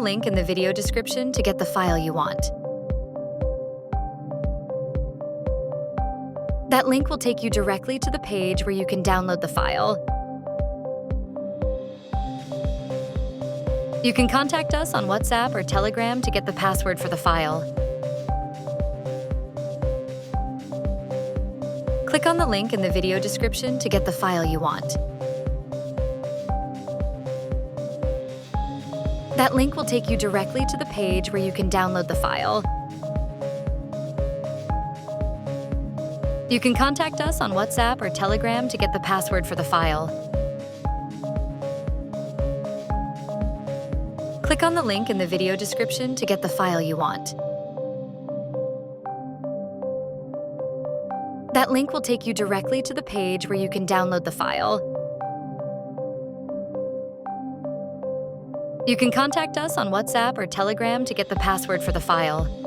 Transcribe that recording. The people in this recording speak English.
link in the video description to get the file you want. That link will take you directly to the page where you can download the file. You can contact us on WhatsApp or Telegram to get the password for the file. Click on the link in the video description to get the file you want. That link will take you directly to the page where you can download the file. You can contact us on WhatsApp or Telegram to get the password for the file. Click on the link in the video description to get the file you want. That link will take you directly to the page where you can download the file. You can contact us on WhatsApp or Telegram to get the password for the file.